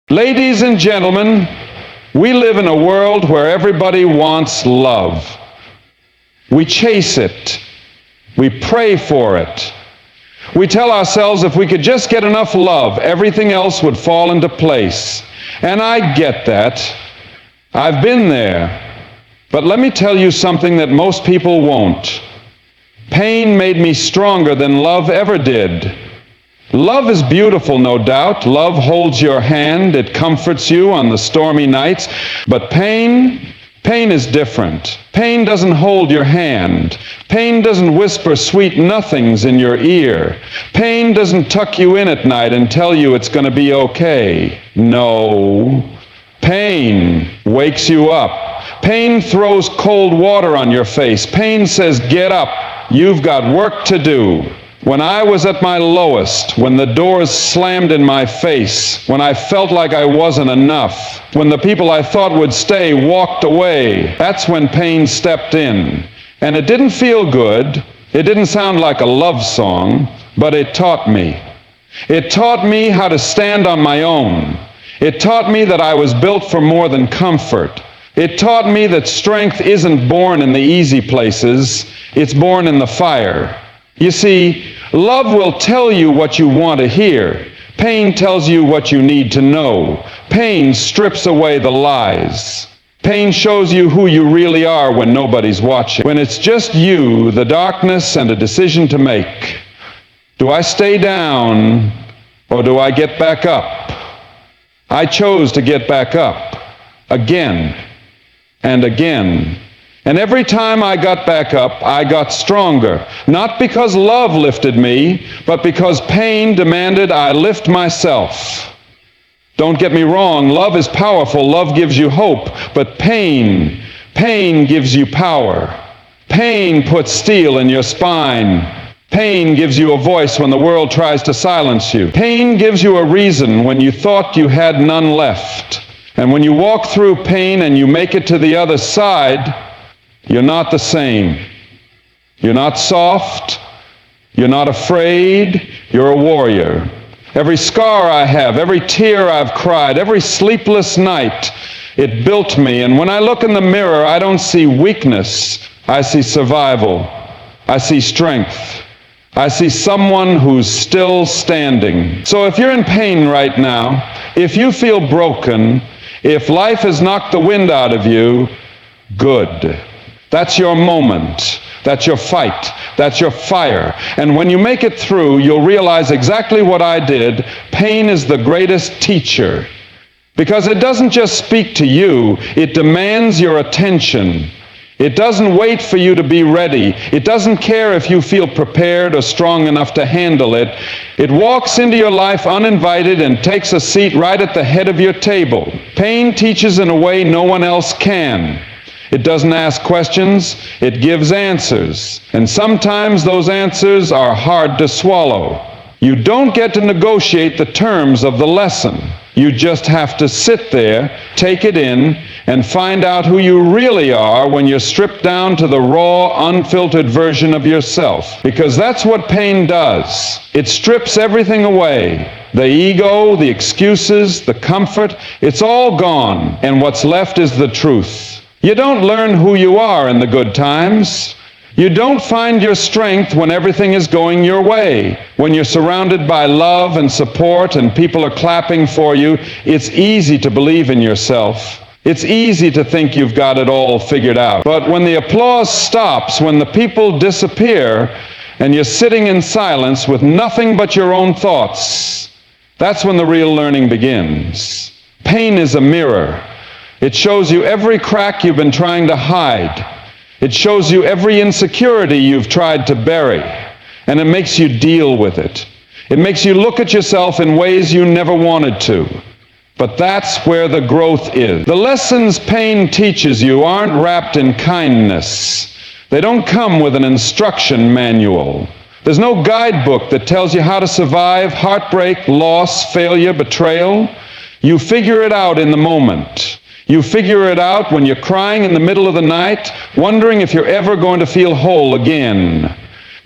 Ladies and gentlemen, we live in a world where everybody wants love. We chase it. We pray for it. We tell ourselves if we could just get enough love, everything else would fall into place. And I get that. I've been there. But let me tell you something that most people won't. Pain made me stronger than love ever did. Love is beautiful, no doubt. Love holds your hand. It comforts you on the stormy nights. But pain is different. Pain doesn't hold your hand. Pain doesn't whisper sweet nothings in your ear. Pain doesn't tuck you in at night and tell you it's going to be okay. No. Pain wakes you up. Pain throws cold water on your face. Pain says, get up. You've got work to do. When I was at my lowest, when the doors slammed in my face, when I felt like I wasn't enough, when the people I thought would stay walked away, that's when pain stepped in. And it didn't feel good. It didn't sound like a love song, but it taught me. It taught me how to stand on my own. It taught me that I was built for more than comfort. It taught me that strength isn't born in the easy places, it's born in the fire. You see, love will tell you what you want to hear. Pain tells you what you need to know. Pain strips away the lies. Pain shows you who you really are when nobody's watching. When it's just you, the darkness, and a decision to make. Do I stay down or do I get back up? I chose to get back up again and again. And every time I got back up, I got stronger. Not because love lifted me, but because pain demanded I lift myself. Don't get me wrong, love is powerful, love gives you hope, but pain gives you power. Pain puts steel in your spine. Pain gives you a voice when the world tries to silence you. Pain gives you a reason when you thought you had none left. And when you walk through pain and you make it to the other side, you're not the same. You're not soft. You're not afraid. You're a warrior. Every scar I have, every tear I've cried, every sleepless night, it built me. And when I look in the mirror, I don't see weakness. I see survival. I see strength. I see someone who's still standing. So if you're in pain right now, if you feel broken, if life has knocked the wind out of you, good. That's your moment. That's your fight. That's your fire. And when you make it through, you'll realize exactly what I did. Pain is the greatest teacher. Because it doesn't just speak to you, it demands your attention. It doesn't wait for you to be ready. It doesn't care if you feel prepared or strong enough to handle it. It walks into your life uninvited and takes a seat right at the head of your table. Pain teaches in a way no one else can. It doesn't ask questions, it gives answers. And sometimes those answers are hard to swallow. You don't get to negotiate the terms of the lesson. You just have to sit there, take it in, and find out who you really are when you're stripped down to the raw, unfiltered version of yourself. Because that's what pain does. It strips everything away. The ego, the excuses, the comfort, it's all gone. And what's left is the truth. You don't learn who you are in the good times. You don't find your strength when everything is going your way. When you're surrounded by love and support and people are clapping for you, it's easy to believe in yourself. It's easy to think you've got it all figured out. But when the applause stops, when the people disappear, and you're sitting in silence with nothing but your own thoughts, that's when the real learning begins. Pain is a mirror. It shows you every crack you've been trying to hide. It shows you every insecurity you've tried to bury, and it makes you deal with it. It makes you look at yourself in ways you never wanted to. But that's where the growth is. The lessons pain teaches you aren't wrapped in kindness. They don't come with an instruction manual. There's no guidebook that tells you how to survive heartbreak, loss, failure, betrayal. You figure it out in the moment. You figure it out when you're crying in the middle of the night, wondering if you're ever going to feel whole again.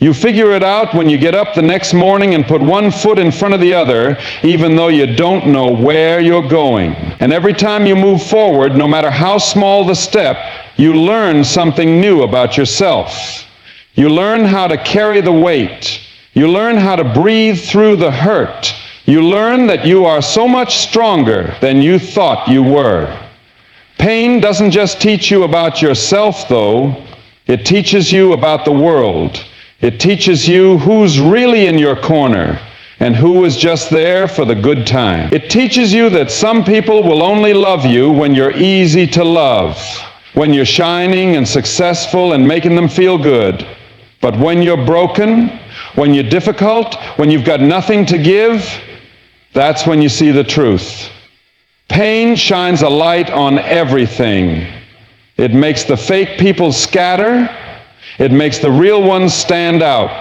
You figure it out when you get up the next morning and put one foot in front of the other, even though you don't know where you're going. And every time you move forward, no matter how small the step, you learn something new about yourself. You learn how to carry the weight. You learn how to breathe through the hurt. You learn that you are so much stronger than you thought you were. Pain doesn't just teach you about yourself, though. It teaches you about the world. It teaches you who's really in your corner and who is just there for the good time. It teaches you that some people will only love you when you're easy to love, when you're shining and successful and making them feel good. But when you're broken, when you're difficult, when you've got nothing to give, that's when you see the truth. Pain shines a light on everything. It makes the fake people scatter. It makes the real ones stand out.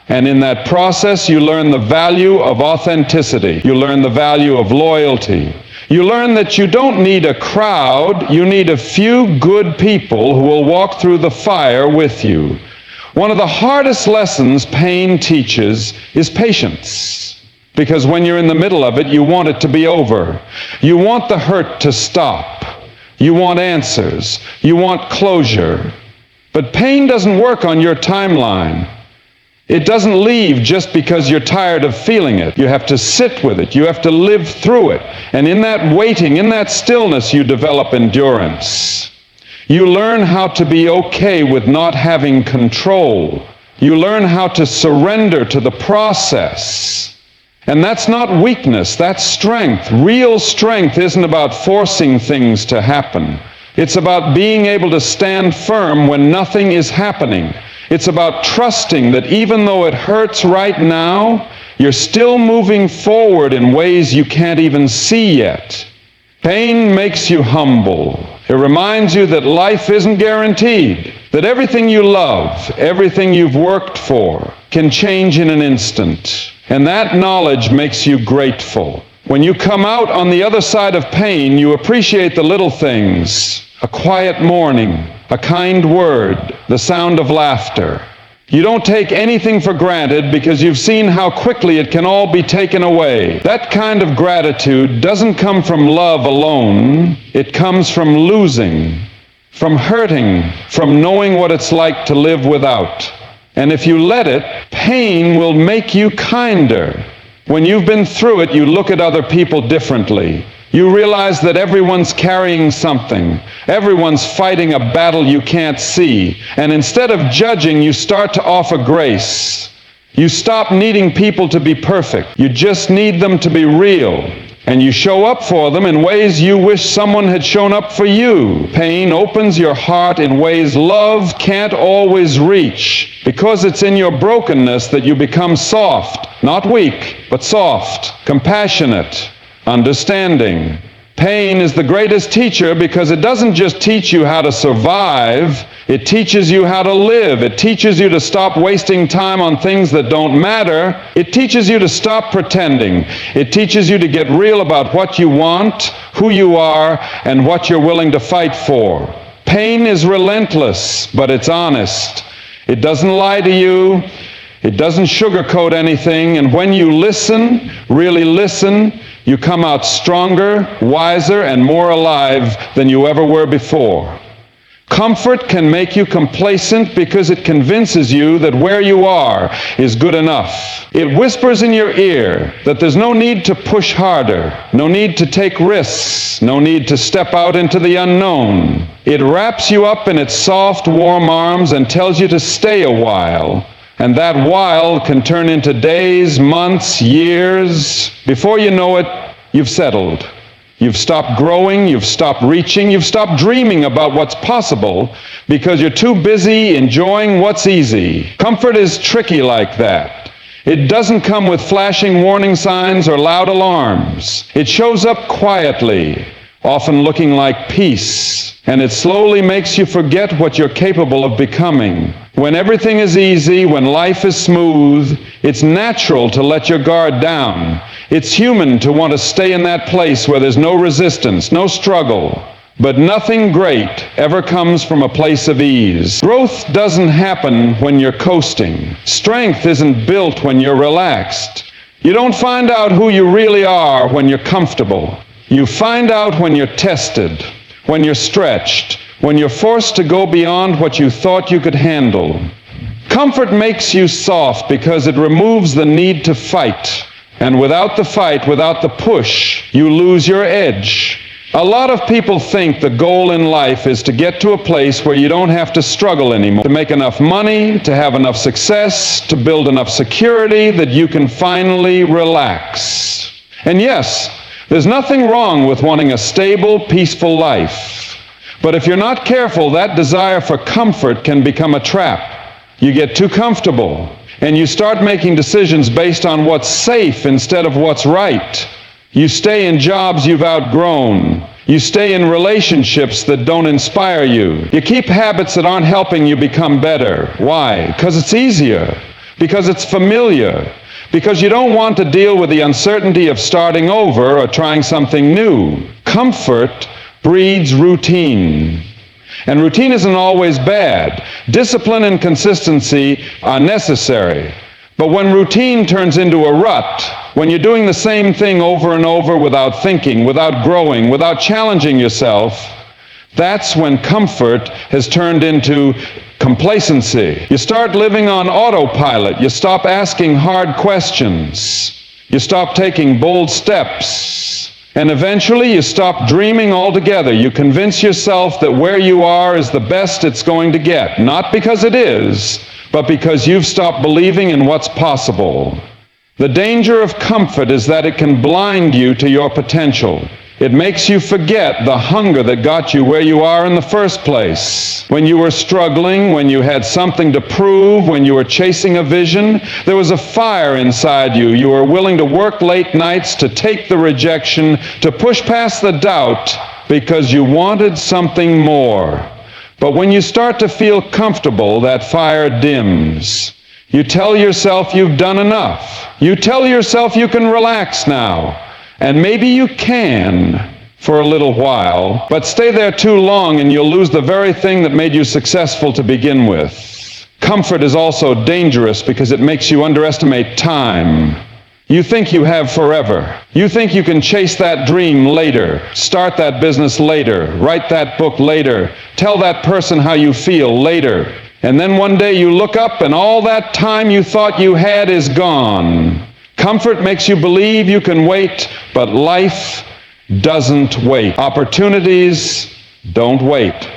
And in that process, you learn the value of authenticity. You learn the value of loyalty. You learn that you don't need a crowd. You need a few good people who will walk through the fire with you. One of the hardest lessons pain teaches is patience. Because when you're in the middle of it, you want it to be over. You want the hurt to stop. You want answers. You want closure. But pain doesn't work on your timeline. It doesn't leave just because you're tired of feeling it. You have to sit with it. You have to live through it. And in that waiting, in that stillness, you develop endurance. You learn how to be okay with not having control. You learn how to surrender to the process. And that's not weakness, that's strength. Real strength isn't about forcing things to happen. It's about being able to stand firm when nothing is happening. It's about trusting that even though it hurts right now, you're still moving forward in ways you can't even see yet. Pain makes you humble. It reminds you that life isn't guaranteed, that everything you love, everything you've worked for, can change in an instant. And that knowledge makes you grateful. When you come out on the other side of pain, you appreciate the little things, a quiet morning, a kind word, the sound of laughter. You don't take anything for granted because you've seen how quickly it can all be taken away. That kind of gratitude doesn't come from love alone. It comes from losing, from hurting, from knowing what it's like to live without. And if you let it, pain will make you kinder. When you've been through it, you look at other people differently. You realize that everyone's carrying something. Everyone's fighting a battle you can't see. And instead of judging, you start to offer grace. You stop needing people to be perfect. You just need them to be real. And you show up for them in ways you wish someone had shown up for you. Pain opens your heart in ways love can't always reach. Because it's in your brokenness that you become soft. Not weak, but soft, compassionate, understanding. Pain is the greatest teacher because it doesn't just teach you how to survive, it teaches you how to live. It teaches you to stop wasting time on things that don't matter. It teaches you to stop pretending. It teaches you to get real about what you want, who you are, and what you're willing to fight for. Pain is relentless, but it's honest. It doesn't lie to you. It doesn't sugarcoat anything. And when you listen, really listen, you come out stronger, wiser, and more alive than you ever were before. Comfort can make you complacent because it convinces you that where you are is good enough. It whispers in your ear that there's no need to push harder, no need to take risks, no need to step out into the unknown. It wraps you up in its soft, warm arms and tells you to stay a while. And that while can turn into days, months, years. Before you know it, you've settled. You've stopped growing, you've stopped reaching, you've stopped dreaming about what's possible because you're too busy enjoying what's easy. Comfort is tricky like that. It doesn't come with flashing warning signs or loud alarms. It shows up quietly, often looking like peace, and it slowly makes you forget what you're capable of becoming. When everything is easy, when life is smooth, it's natural to let your guard down. It's human to want to stay in that place where there's no resistance, no struggle, But nothing great ever comes from a place of ease. Growth doesn't happen when you're coasting. Strength isn't built when you're relaxed. You don't find out who you really are when you're comfortable. You find out when you're tested, when you're stretched, when you're forced to go beyond what you thought you could handle. Comfort makes you soft because it removes the need to fight. And without the fight, without the push, you lose your edge. A lot of people think the goal in life is to get to a place where you don't have to struggle anymore, to make enough money, to have enough success, to build enough security that you can finally relax. And yes, there's nothing wrong with wanting a stable, peaceful life. But if you're not careful, that desire for comfort can become a trap. You get too comfortable, and you start making decisions based on what's safe instead of what's right. You stay in jobs you've outgrown. You stay in relationships that don't inspire you. You keep habits that aren't helping you become better. Why? Because it's easier. Because it's familiar. Because you don't want to deal with the uncertainty of starting over or trying something new. Comfort breeds routine. And routine isn't always bad. Discipline and consistency are necessary. But when routine turns into a rut, when you're doing the same thing over and over without thinking, without growing, without challenging yourself, that's when comfort has turned into complacency. You start living on autopilot. You stop asking hard questions. You stop taking bold steps. And eventually you stop dreaming altogether. You convince yourself that where you are is the best it's going to get. Not because it is, but because you've stopped believing in what's possible. The danger of comfort is that it can blind you to your potential. It makes you forget the hunger that got you where you are in the first place. When you were struggling, when you had something to prove, when you were chasing a vision, there was a fire inside you. You were willing to work late nights, to take the rejection, to push past the doubt because you wanted something more. But when you start to feel comfortable, that fire dims. You tell yourself you've done enough. You tell yourself you can relax now. And maybe you can for a little while, but stay there too long and you'll lose the very thing that made you successful to begin with. Comfort is also dangerous because it makes you underestimate time. You think you have forever. You think you can chase that dream later, start that business later, write that book later, tell that person how you feel later. And then one day you look up and all that time you thought you had is gone. Comfort makes you believe you can wait, but life doesn't wait. Opportunities don't wait.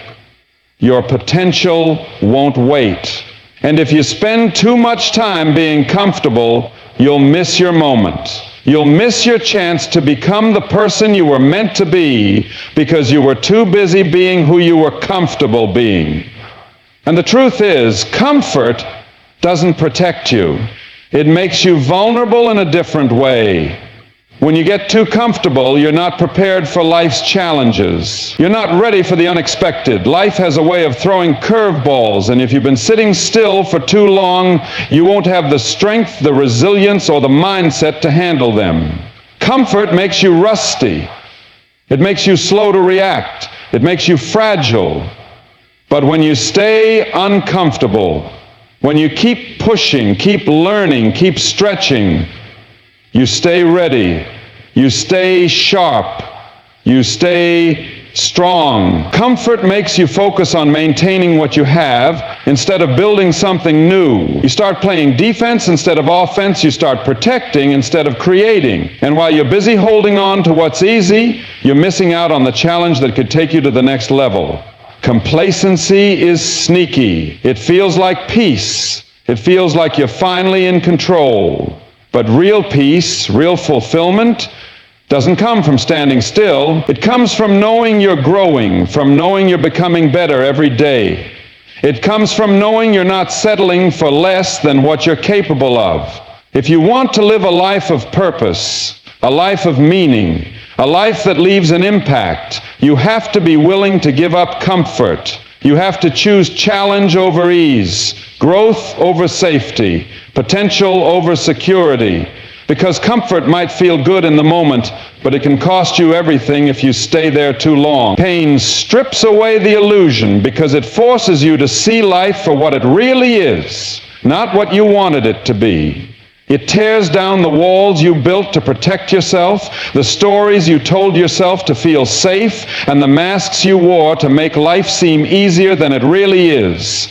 Your potential won't wait. And if you spend too much time being comfortable, you'll miss your moment. You'll miss your chance to become the person you were meant to be because you were too busy being who you were comfortable being. And the truth is, comfort doesn't protect you. It makes you vulnerable in a different way. When you get too comfortable, you're not prepared for life's challenges. You're not ready for the unexpected. Life has a way of throwing curveballs, and if you've been sitting still for too long, you won't have the strength, the resilience, or the mindset to handle them. Comfort makes you rusty. It makes you slow to react. It makes you fragile. But when you stay uncomfortable, when you keep pushing, keep learning, keep stretching, you stay ready, you stay sharp, you stay strong. Comfort makes you focus on maintaining what you have instead of building something new. You start playing defense instead of offense. You start protecting instead of creating. And while you're busy holding on to what's easy, you're missing out on the challenge that could take you to the next level. Complacency is sneaky. It feels like peace. It feels like you're finally in control. But real peace, real fulfillment, doesn't come from standing still. It comes from knowing you're growing, from knowing you're becoming better every day. It comes from knowing you're not settling for less than what you're capable of. If you want to live a life of purpose, a life of meaning, a life that leaves an impact, you have to be willing to give up comfort. You have to choose challenge over ease, growth over safety, potential over security. Because comfort might feel good in the moment, but it can cost you everything if you stay there too long. Pain strips away the illusion because it forces you to see life for what it really is, not what you wanted it to be. It tears down the walls you built to protect yourself, the stories you told yourself to feel safe, and the masks you wore to make life seem easier than it really is.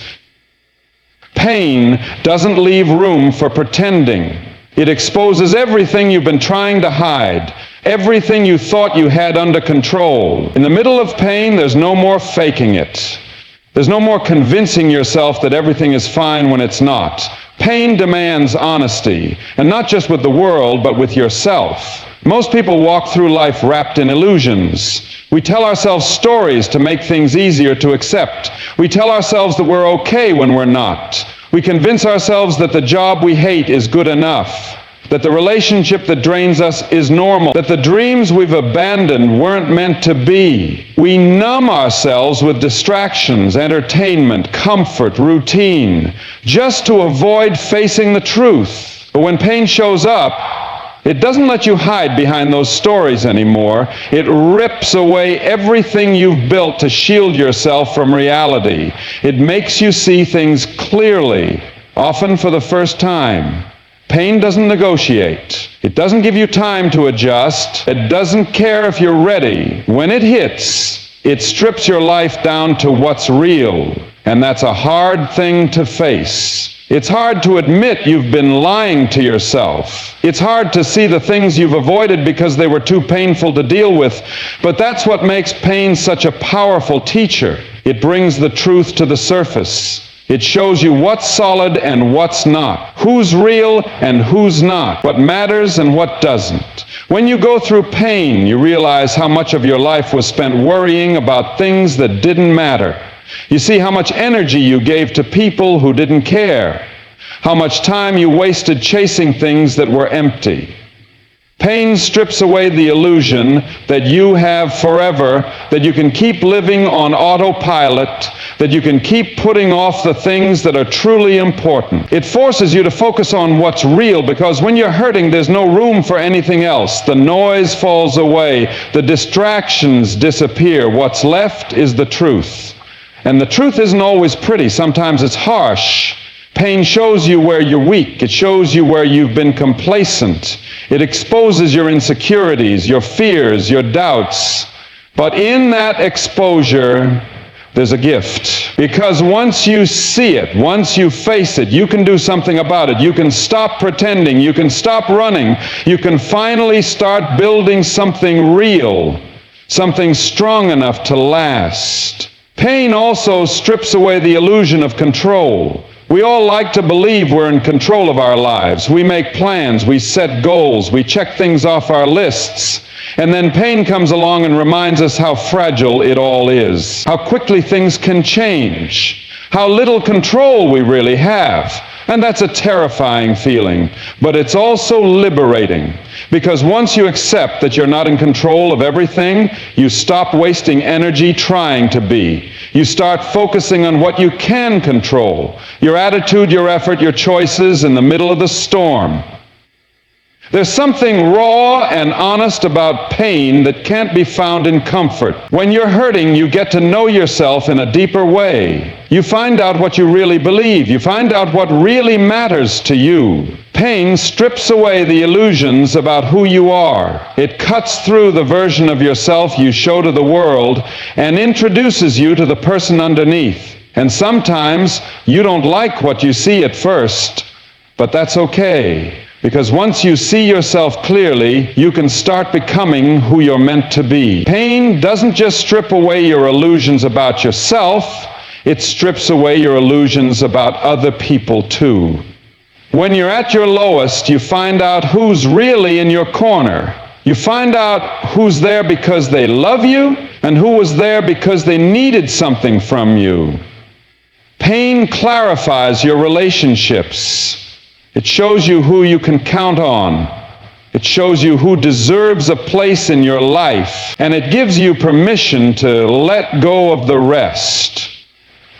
Pain doesn't leave room for pretending. It exposes everything you've been trying to hide, everything you thought you had under control. In the middle of pain, there's no more faking it. There's no more convincing yourself that everything is fine when it's not. Pain demands honesty, and not just with the world, but with yourself. Most people walk through life wrapped in illusions. We tell ourselves stories to make things easier to accept. We tell ourselves that we're okay when we're not. We convince ourselves that the job we hate is good enough, that the relationship that drains us is normal, that the dreams we've abandoned weren't meant to be. We numb ourselves with distractions, entertainment, comfort, routine, just to avoid facing the truth. But when pain shows up, it doesn't let you hide behind those stories anymore. It rips away everything you've built to shield yourself from reality. It makes you see things clearly, often for the first time. Pain doesn't negotiate. It doesn't give you time to adjust. It doesn't care if you're ready. When it hits, it strips your life down to what's real. And that's a hard thing to face. It's hard to admit you've been lying to yourself. It's hard to see the things you've avoided because they were too painful to deal with. But that's what makes pain such a powerful teacher. It brings the truth to the surface. It shows you what's solid and what's not, who's real and who's not, what matters and what doesn't. When you go through pain, you realize how much of your life was spent worrying about things that didn't matter. You see how much energy you gave to people who didn't care, how much time you wasted chasing things that were empty. Pain strips away the illusion that you have forever, that you can keep living on autopilot, that you can keep putting off the things that are truly important. It forces you to focus on what's real, because when you're hurting, there's no room for anything else. The noise falls away, the distractions disappear. What's left is the truth. And the truth isn't always pretty. Sometimes it's harsh. Pain shows you where you're weak. It shows you where you've been complacent. It exposes your insecurities, your fears, your doubts. But in that exposure, there's a gift. Because once you see it, once you face it, you can do something about it. You can stop pretending. You can stop running. You can finally start building something real, something strong enough to last. Pain also strips away the illusion of control. We all like to believe we're in control of our lives. We make plans, we set goals, we check things off our lists. And then pain comes along and reminds us how fragile it all is, how quickly things can change, how little control we really have. And that's a terrifying feeling, but it's also liberating, because once you accept that you're not in control of everything, you stop wasting energy trying to be. You start focusing on what you can control, your attitude, your effort, your choices in the middle of the storm. There's something raw and honest about pain that can't be found in comfort. When you're hurting, you get to know yourself in a deeper way. You find out what you really believe. You find out what really matters to you. Pain strips away the illusions about who you are. It cuts through the version of yourself you show to the world and introduces you to the person underneath. And sometimes you don't like what you see at first, but that's okay. Because once you see yourself clearly, you can start becoming who you're meant to be. Pain doesn't just strip away your illusions about yourself, it strips away your illusions about other people too. When you're at your lowest, you find out who's really in your corner. You find out who's there because they love you and who was there because they needed something from you. Pain clarifies your relationships. It shows you who you can count on. It shows you who deserves a place in your life. And it gives you permission to let go of the rest.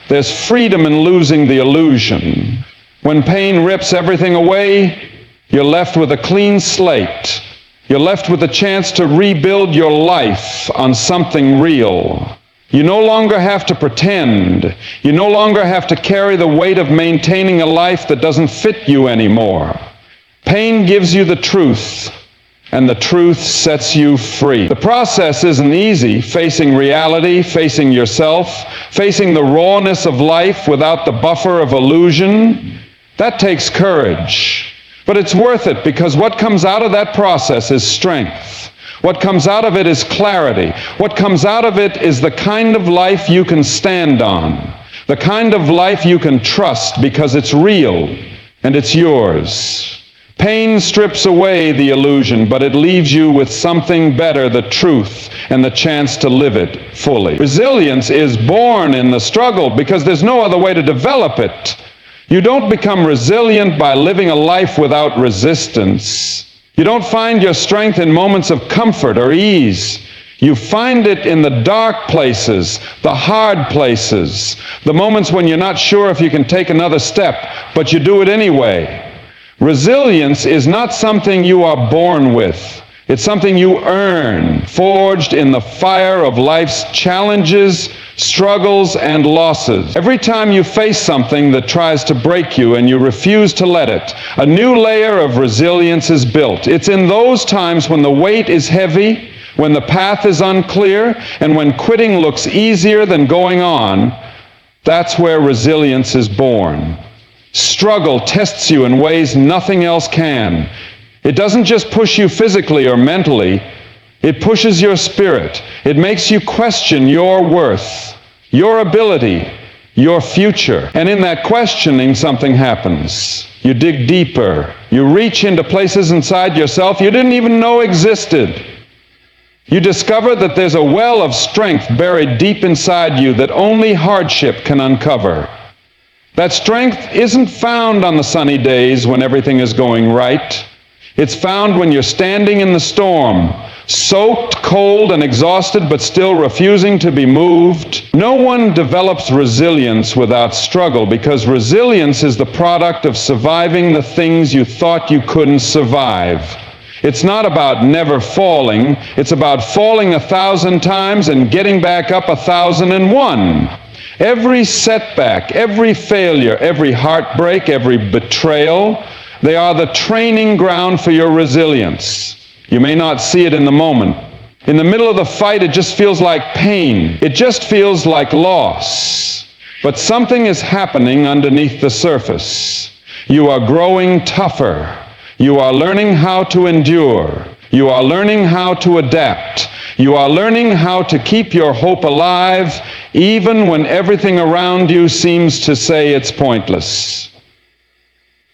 There's freedom in losing the illusion. When pain rips everything away, You're left with a clean slate. You're left with a chance to rebuild your life on something real. You no longer have to pretend. You no longer have to carry the weight of maintaining a life that doesn't fit you anymore. Pain gives you the truth, and the truth sets you free. The process isn't easy, facing reality, facing yourself, facing the rawness of life without the buffer of illusion. That takes courage. But it's worth it, because what comes out of that process is strength. What comes out of it is clarity. What comes out of it is the kind of life you can stand on, the kind of life you can trust because it's real and it's yours. Pain strips away the illusion, but it leaves you with something better, the truth, and the chance to live it fully. Resilience is born in the struggle because there's no other way to develop it. You don't become resilient by living a life without resistance. You don't find your strength in moments of comfort or ease. You find it in the dark places, the hard places, the moments when you're not sure if you can take another step, but you do it anyway. Resilience is not something you are born with. It's something you earn, forged in the fire of life's challenges, struggles, and losses. Every time you face something that tries to break you and you refuse to let it, a new layer of resilience is built. It's in those times when the weight is heavy, when the path is unclear, and when quitting looks easier than going on. That's where resilience is born. Struggle tests you in ways nothing else can. It doesn't just push you physically or mentally, it pushes your spirit. It makes you question your worth, your ability, your future. And in that questioning, something happens. You dig deeper. You reach into places inside yourself you didn't even know existed. You discover that there's a well of strength buried deep inside you that only hardship can uncover. That strength isn't found on the sunny days when everything is going right. It's found when you're standing in the storm, soaked, cold, and exhausted, but still refusing to be moved. No one develops resilience without struggle, because resilience is the product of surviving the things you thought you couldn't survive. It's not about never falling. It's about falling 1,000 times and getting back up 1,001. Every setback, every failure, every heartbreak, every betrayal, they are the training ground for your resilience. You may not see it in the moment. In the middle of the fight, it just feels like pain. It just feels like loss. But something is happening underneath the surface. You are growing tougher. You are learning how to endure. You are learning how to adapt. You are learning how to keep your hope alive, even when everything around you seems to say it's pointless.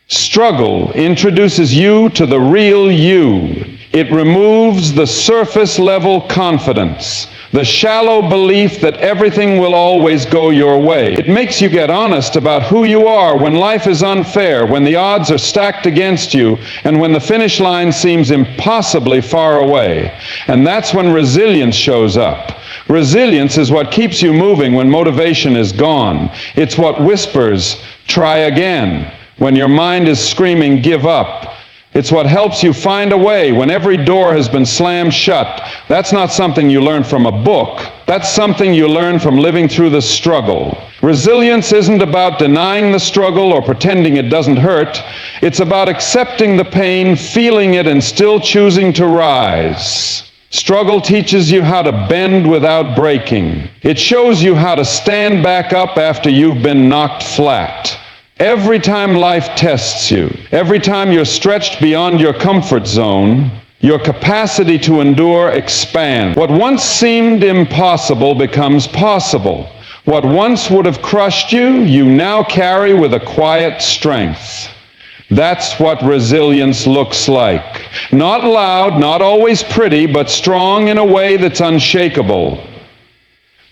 Struggle introduces you to the real you. It removes the surface-level confidence, the shallow belief that everything will always go your way. It makes you get honest about who you are when life is unfair, when the odds are stacked against you, and when the finish line seems impossibly far away. And that's when resilience shows up. Resilience is what keeps you moving when motivation is gone. It's what whispers, "Try again," when your mind is screaming, "Give up." It's what helps you find a way when every door has been slammed shut. That's not something you learn from a book. That's something you learn from living through the struggle. Resilience isn't about denying the struggle or pretending it doesn't hurt. It's about accepting the pain, feeling it, and still choosing to rise. Struggle teaches you how to bend without breaking. It shows you how to stand back up after you've been knocked flat. Every time life tests you, every time you're stretched beyond your comfort zone, your capacity to endure expands. What once seemed impossible becomes possible. What once would have crushed you, you now carry with a quiet strength. That's what resilience looks like. Not loud, not always pretty, but strong in a way that's unshakable.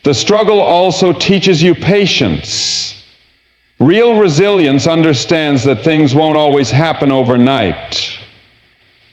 The struggle also teaches you patience. Real resilience understands that things won't always happen overnight.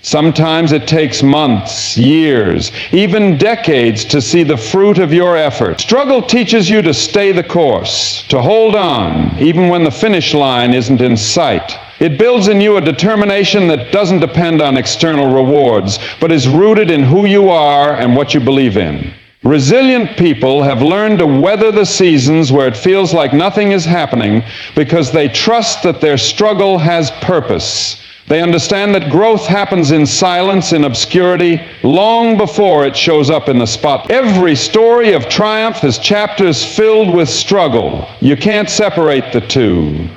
Sometimes it takes months, years, even decades to see the fruit of your effort. Struggle teaches you to stay the course, to hold on, even when the finish line isn't in sight. It builds in you a determination that doesn't depend on external rewards, but is rooted in who you are and what you believe in. Resilient people have learned to weather the seasons where it feels like nothing is happening because they trust that their struggle has purpose. They understand that growth happens in silence, in obscurity, long before it shows up in the spotlight. Every story of triumph has chapters filled with struggle. You can't separate the two.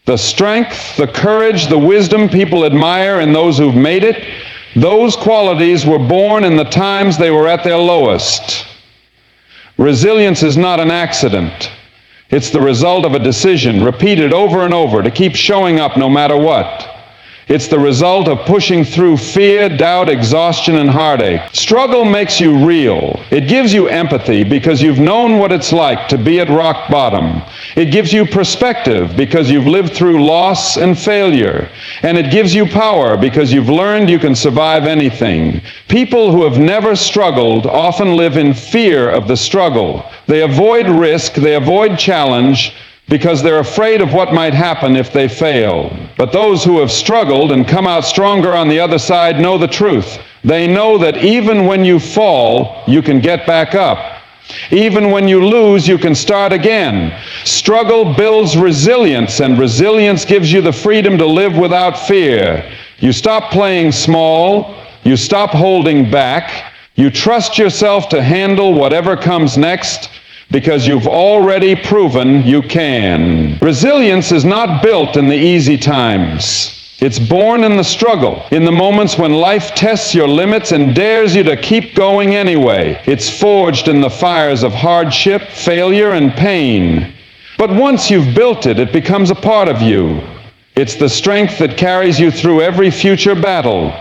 The strength, the courage, the wisdom people admire in those who've made it, those qualities were born in the times they were at their lowest. Resilience is not an accident. It's the result of a decision repeated over and over to keep showing up no matter what. It's the result of pushing through fear, doubt, exhaustion, and heartache. Struggle makes you real. It gives you empathy because you've known what it's like to be at rock bottom. It gives you perspective because you've lived through loss and failure. And it gives you power because you've learned you can survive anything. People who have never struggled often live in fear of the struggle. They avoid risk, they avoid challenge, because they're afraid of what might happen if they fail. But those who have struggled and come out stronger on the other side know the truth. They know that even when you fall, you can get back up. Even when you lose, you can start again. Struggle builds resilience, and resilience gives you the freedom to live without fear. You stop playing small. You stop holding back. You trust yourself to handle whatever comes next, because you've already proven you can. Resilience is not built in the easy times. It's born in the struggle, in the moments when life tests your limits and dares you to keep going anyway. It's forged in the fires of hardship, failure, and pain. But once you've built it, it becomes a part of you. It's the strength that carries you through every future battle.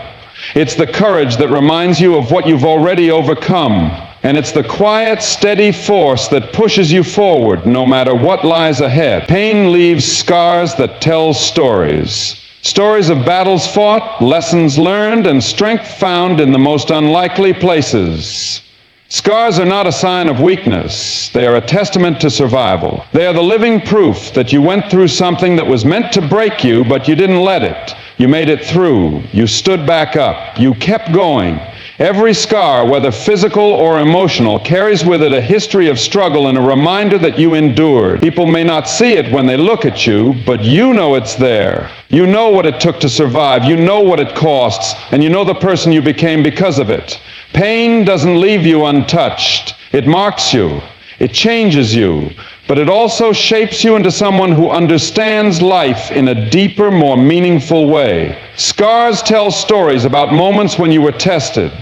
It's the courage that reminds you of what you've already overcome. And it's the quiet, steady force that pushes you forward no matter what lies ahead. Pain leaves scars that tell stories. Stories of battles fought, lessons learned, and strength found in the most unlikely places. Scars are not a sign of weakness. They are a testament to survival. They are the living proof that you went through something that was meant to break you, but you didn't let it. You made it through. You stood back up. You kept going. Every scar, whether physical or emotional, carries with it a history of struggle and a reminder that you endured. People may not see it when they look at you, but you know it's there. You know what it took to survive. You know what it costs, and you know the person you became because of it. Pain doesn't leave you untouched. It marks you. It changes you. But it also shapes you into someone who understands life in a deeper, more meaningful way. Scars tell stories about moments when you were tested,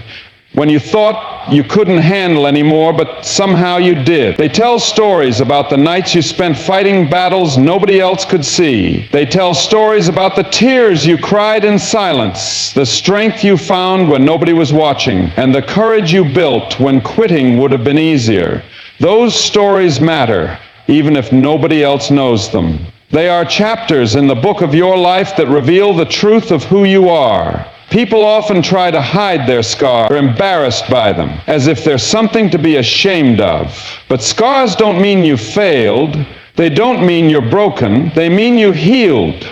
when you thought you couldn't handle anymore, but somehow you did. They tell stories about the nights you spent fighting battles nobody else could see. They tell stories about the tears you cried in silence, the strength you found when nobody was watching, and the courage you built when quitting would have been easier. Those stories matter, even if nobody else knows them. They are chapters in the book of your life that reveal the truth of who you are. People often try to hide their scars or are embarrassed by them, as if they're something to be ashamed of. But scars don't mean you failed. They don't mean you're broken. They mean you healed.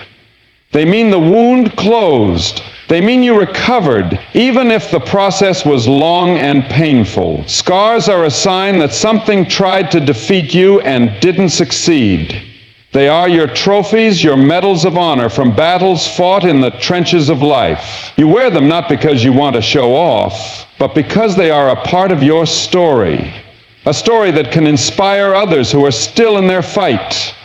They mean the wound closed. They mean you recovered, even if the process was long and painful. Scars are a sign that something tried to defeat you and didn't succeed. They are your trophies, your medals of honor from battles fought in the trenches of life. You wear them not because you want to show off, but because they are a part of your story. A story that can inspire others who are still in their fight.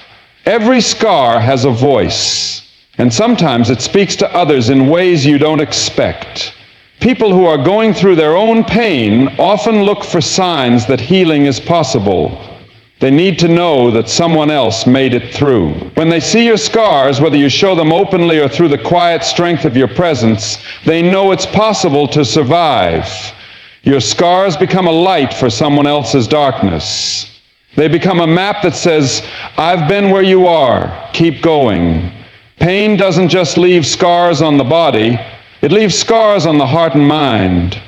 Every scar has a voice. And sometimes it speaks to others in ways you don't expect. People who are going through their own pain often look for signs that healing is possible. They need to know that someone else made it through. When they see your scars, whether you show them openly or through the quiet strength of your presence, they know it's possible to survive. Your scars become a light for someone else's darkness. They become a map that says, I've been where you are, keep going. Pain doesn't just leave scars on the body, it leaves scars on the heart and mind.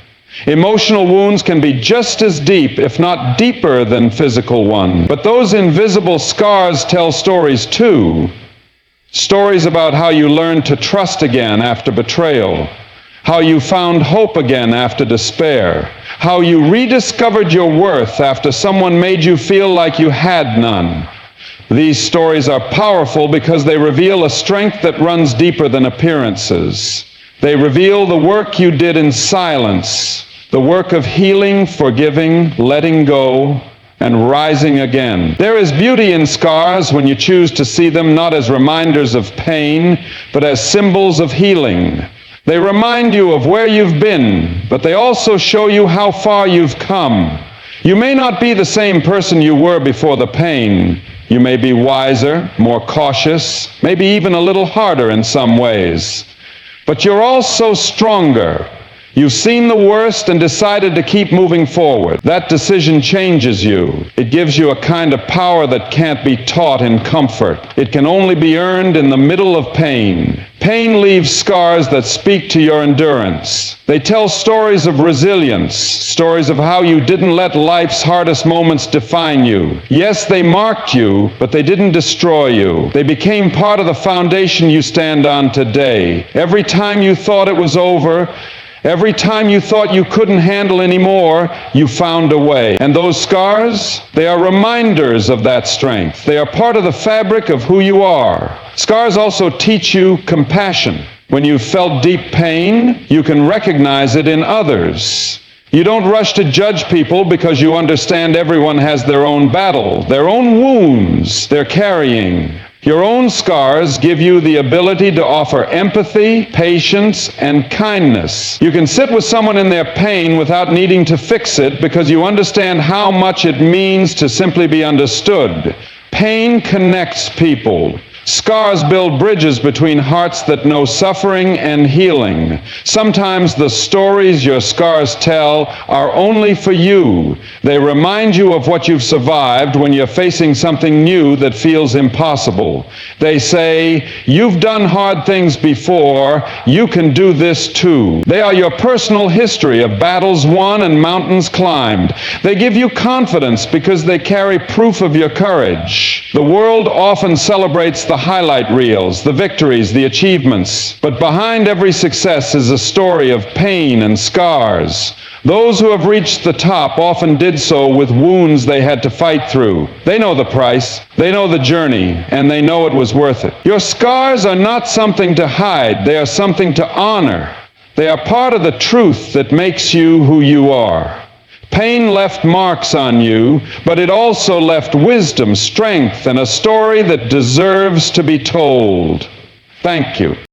Emotional wounds can be just as deep, if not deeper, than physical ones. But those invisible scars tell stories too. Stories about how you learned to trust again after betrayal, how you found hope again after despair, how you rediscovered your worth after someone made you feel like you had none. These stories are powerful because they reveal a strength that runs deeper than appearances. They reveal the work you did in silence, the work of healing, forgiving, letting go, and rising again. There is beauty in scars when you choose to see them not as reminders of pain, but as symbols of healing. They remind you of where you've been, but they also show you how far you've come. You may not be the same person you were before the pain. You may be wiser, more cautious, maybe even a little harder in some ways. But you're also stronger. You've seen the worst and decided to keep moving forward. That decision changes you. It gives you a kind of power that can't be taught in comfort. It can only be earned in the middle of pain. Pain leaves scars that speak to your endurance. They tell stories of resilience, stories of how you didn't let life's hardest moments define you. Yes, they marked you, but they didn't destroy you. They became part of the foundation you stand on today. Every time you thought it was over, every time you thought you couldn't handle anymore, you found a way. And those scars, they are reminders of that strength. They are part of the fabric of who you are. Scars also teach you compassion. When you've felt deep pain, you can recognize it in others. You don't rush to judge people because you understand everyone has their own battle, their own wounds they're carrying. Your own scars give you the ability to offer empathy, patience, and kindness. You can sit with someone in their pain without needing to fix it because you understand how much it means to simply be understood. Pain connects people. Scars build bridges between hearts that know suffering and healing. Sometimes the stories your scars tell are only for you. They remind you of what you've survived when you're facing something new that feels impossible. They say, you've done hard things before, you can do this too. They are your personal history of battles won and mountains climbed. They give you confidence because they carry proof of your courage. The world often celebrates the highlight reels, the victories, the achievements. But behind every success is a story of pain and scars. Those who have reached the top often did so with wounds they had to fight through. They know the price, they know the journey, and they know it was worth it. Your scars are not something to hide, they are something to honor. They are part of the truth that makes you who you are. Pain left marks on you, but it also left wisdom, strength, and a story that deserves to be told. Thank you.